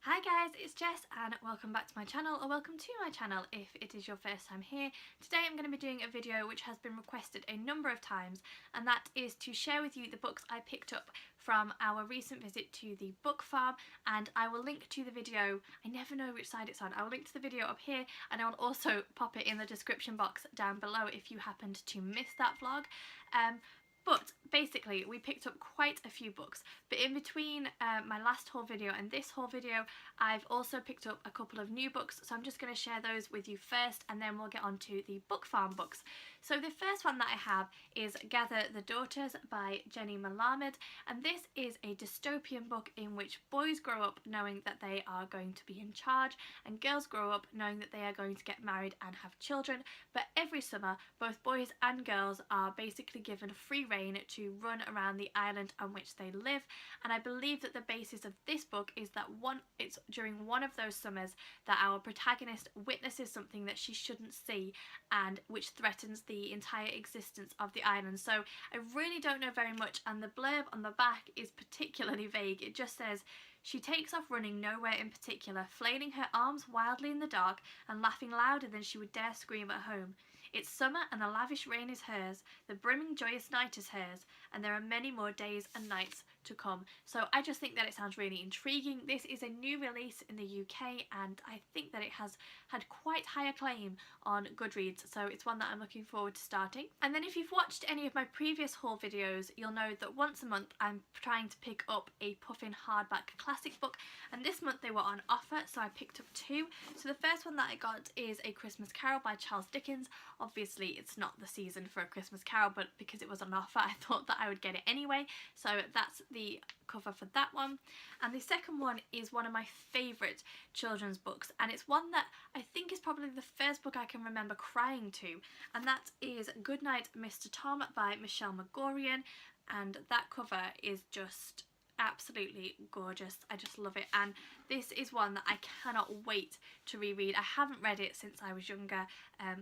Hi guys, it's Jess and welcome back to my channel, or welcome to my channel if it is your first time here. Today I'm going to be doing a video which has been requested a number of times, and that is to share with you the books I picked up from our recent visit to the book farm, and I will link to the video. I never know which side it's on. I will link to the video up here, and I will also pop it in the description box down below if you happened to miss that vlog. But basically we picked up quite a few books, but in between my last haul video and this haul video I've also picked up a couple of new books, so I'm just going to share those with you first and then we'll get on to the book farm books. So the first one that I have is Gather the Daughters by Jenny Malamed, and this is a dystopian book in which boys grow up knowing that they are going to be in charge and girls grow up knowing that they are going to get married and have children, but every summer both boys and girls are basically given free rein to run around the island on which they live. And I believe that the basis of this book is that it's during one of those summers that our protagonist witnesses something that she shouldn't see and which threatens the entire existence of the island. So I really don't know very much, and the blurb on the back is particularly vague. It just says, "She takes off running nowhere in particular, flailing her arms wildly in the dark and laughing louder than she would dare scream at home. It's summer and the lavish rain is hers, the brimming joyous night is hers, and there are many more days and nights to come." So I just think that it sounds really intriguing. This is a new release in the UK and I think that it has had quite high acclaim on Goodreads, so it's one that I'm looking forward to starting. And then if you've watched any of my previous haul videos, you'll know that once a month I'm trying to pick up a puffin hardback classic book, and this month they were on offer, so I picked up two. So the first one that I got is A Christmas Carol by Charles Dickens. Obviously it's not the season for A Christmas Carol, but because it was on offer I thought that I would get it anyway, so that's the cover for that one. And the second one is one of my favourite children's books, and it's one that I think is probably the first book I can remember crying to, and that is Goodnight Mr. Tom by Michelle Magorian, and that cover is just absolutely gorgeous. I just love it, and this is one that I cannot wait to reread. I haven't read it since I was younger,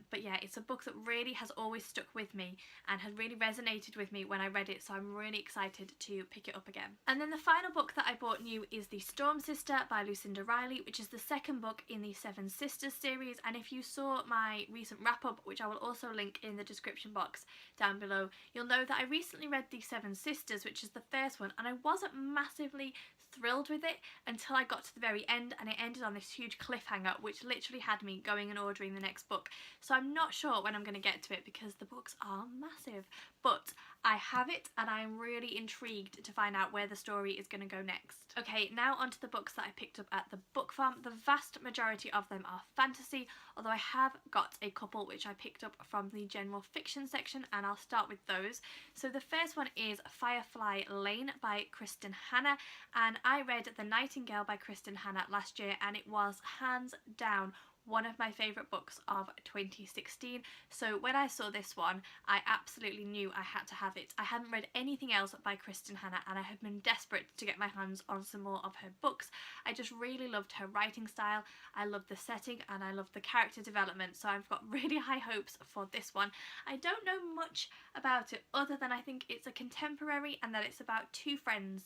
but yeah, it's a book that really has always stuck with me and has really resonated with me when I read it, so I'm really excited to pick it up again. And then the final book that I bought new is The Storm Sister by Lucinda Riley, which is the second book in the Seven Sisters series, and if you saw my recent wrap-up, which I will also link in the description box down below, you'll know that I recently read The Seven Sisters, which is the first one, and I wasn't massively thrilled with it until I got to the very end, and it ended on this huge cliffhanger which literally had me going and ordering the next book. So I'm not sure when I'm going to get to it because the books are massive, but I have it and I'm really intrigued to find out where the story is going to go next. Okay, now onto the books that I picked up at the book farm. The vast majority of them are fantasy, although I have got a couple which I picked up from the general fiction section, and I'll start with those. So the first one is Firefly Lane by Kristen Hanna, and I read The Nightingale by Kristen Hanna last year and it was hands down one of my favourite books of 2016. So when I saw this one, I absolutely knew I had to have it. I hadn't read anything else by Kristen Hanna and I had been desperate to get my hands on some more of her books. I just really loved her writing style, I loved the setting, and I loved the character development, so I've got really high hopes for this one. I don't know much about it other than I think it's a contemporary and that it's about two friends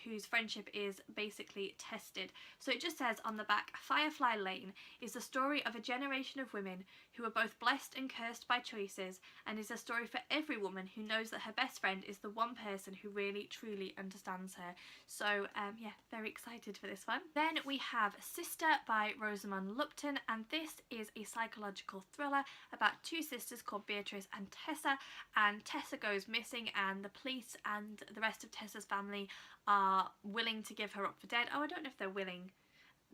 whose friendship is basically tested. So it just says on the back, Firefly Lane is the story of a generation of women who are both blessed and cursed by choices, and is a story for every woman who knows that her best friend is the one person who really truly understands her. So yeah, very excited for this one. Then we have Sister by Rosamund Lupton, and this is a psychological thriller about two sisters called Beatrice and Tessa, and Tessa goes missing and the police and the rest of Tessa's family are willing to give her up for dead. Oh, I don't know if they're willing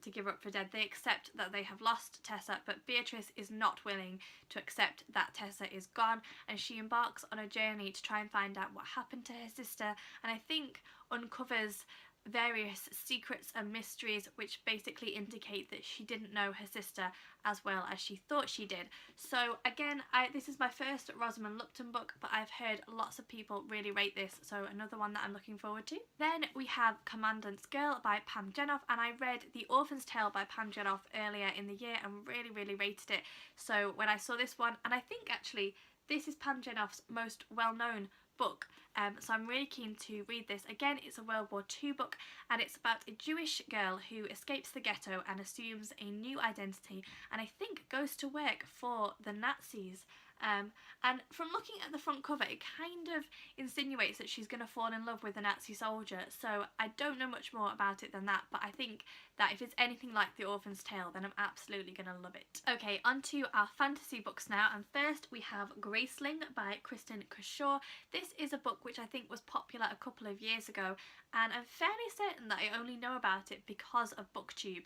to give her up for dead. They accept that they have lost Tessa, but Beatrice is not willing to accept that Tessa is gone, and she embarks on a journey to try and find out what happened to her sister, and I think uncovers various secrets and mysteries which basically indicate that she didn't know her sister as well as she thought she did. So again, this is my first Rosamund Lupton book, but I've heard lots of people really rate this, so another one that I'm looking forward to. Then we have Commandant's Girl by Pam Jenoff, and I read The Orphan's Tale by Pam Jenoff earlier in the year and really rated it. So when I saw this one, and I think actually this is Pam Jenoff's most well-known book. So I'm really keen to read this. Again, it's a World War II book, and it's about a Jewish girl who escapes the ghetto and assumes a new identity, and I think goes to work for the Nazis. And from looking at the front cover, it kind of insinuates that she's going to fall in love with a Nazi soldier, so I don't know much more about it than that, but I think that if it's anything like The Orphan's Tale, then I'm absolutely going to love it. Okay, on to our fantasy books now, and first we have Graceland by Kristen Kershaw. This is a book which I think was popular a couple of years ago, and I'm fairly certain that I only know about it because of BookTube.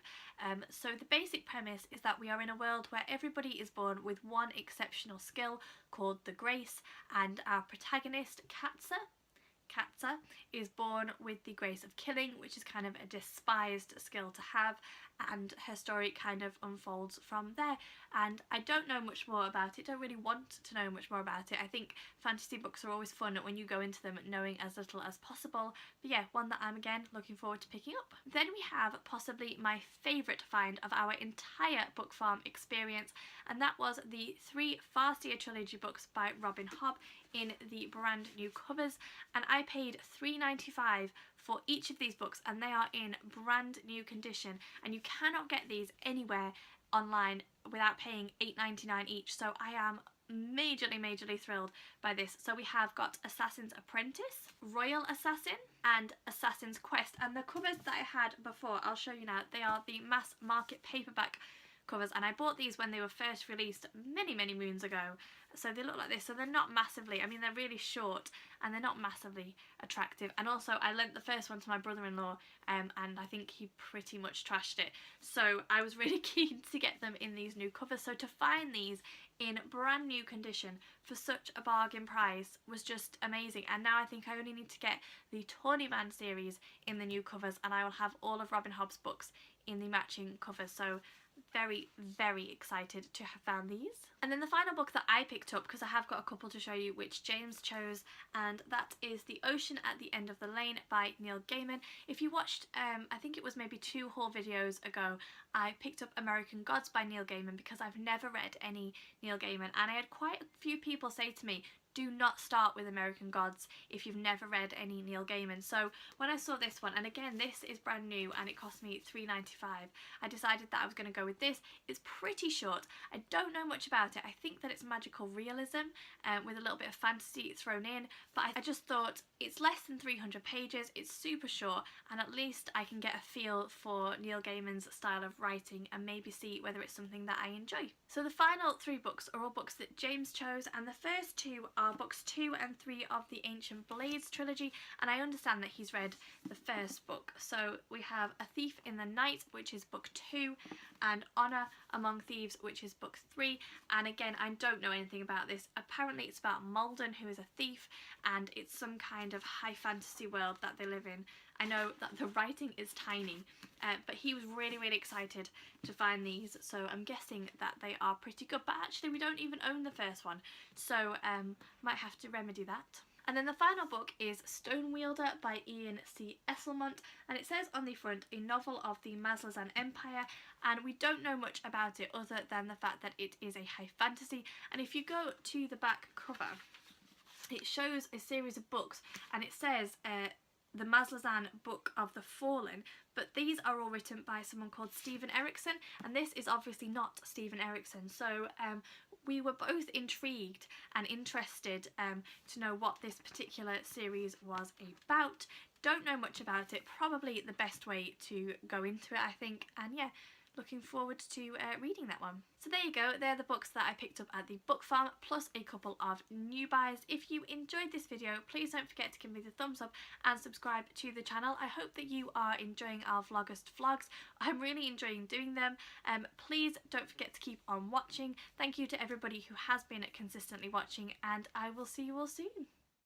So the basic premise is that we are in a world where everybody is born with one exceptional skill called the Grace, and our protagonist, Katza, is born with the grace of killing, which is kind of a despised skill to have, and her story kind of unfolds from there. And I don't know much more about it, don't really want to know much more about it. I think fantasy books are always fun when you go into them knowing as little as possible, but yeah, one that I'm again looking forward to picking up. Then we have possibly my favourite find of our entire book farm experience, and that was the 3 Farseer trilogy books by Robin Hobb in the brand new covers, and I paid $3.95 for each of these books, and they are in brand new condition, and you cannot get these anywhere online without paying $8.99 each, so I am majorly thrilled by this. So we have got Assassin's Apprentice, Royal Assassin, and Assassin's Quest, and the covers that I had before, I'll show you now, they are the mass market paperback covers, and I bought these when they were first released many moons ago. So they look like this, so they're not massively, I mean they're really short and they're not massively attractive, and also I lent the first one to my brother-in-law and I think he pretty much trashed it, so I was really keen to get them in these new covers. So to find these in brand new condition for such a bargain price was just amazing, and now I think I only need to get the Torment series in the new covers, and I will have all of Robin Hobb's books in the matching covers. So very excited to have found these. And then the final book that I picked up, because I have got a couple to show you which James chose, and that is The Ocean at the End of the Lane by Neil Gaiman. If you watched, I think it was maybe 2 haul videos ago, I picked up American Gods by Neil Gaiman because I've never read any Neil Gaiman, and I had quite a few people say to me, do not start with American Gods if you've never read any Neil Gaiman. So when I saw this one, and again this is brand new and it cost me $3.95, I decided that I was going to go with this. It's pretty short, I don't know much about it. I think that it's magical realism with a little bit of fantasy thrown in, but I just thought it's less than 300 pages, it's super short, and at least I can get a feel for Neil Gaiman's style of writing and maybe see whether it's something that I enjoy. So the final 3 books are all books that James chose, and the first 2 are books 2 and 3 of the Ancient Blades trilogy, and I understand that he's read the first book. So we have A Thief in the Night, which is book 2, and Honor Among Thieves, which is book 3, and again I don't know anything about this. Apparently it's about Malden, who is a thief, and it's some kind of high fantasy world that they live in. I know that the writing is tiny, but he was really excited to find these, so I'm guessing that they are pretty good, but actually we don't even own the first one, so might have to remedy that. And then the final book is Stonewielder by Ian C. Esselmont, and it says on the front, a novel of the Maslazan Empire, and we don't know much about it other than the fact that it is a high fantasy. And if you go to the back cover, it shows a series of books, and it says the Maslazan Book of the Fallen, but these are all written by someone called Stephen Erickson, and this is obviously not Stephen Erickson, so we were both intrigued and interested to know what this particular series was about. Don't know much about it, probably the best way to go into it, I think, and yeah, looking forward to reading that one. So there you go, they're the books that I picked up at the book farm, plus a couple of new buys. If you enjoyed this video, please don't forget to give me the thumbs up and subscribe to the channel. I hope that you are enjoying our VLOGUST vlogs. I'm really enjoying doing them. Please don't forget to keep on watching. Thank you to everybody who has been consistently watching, and I will see you all soon.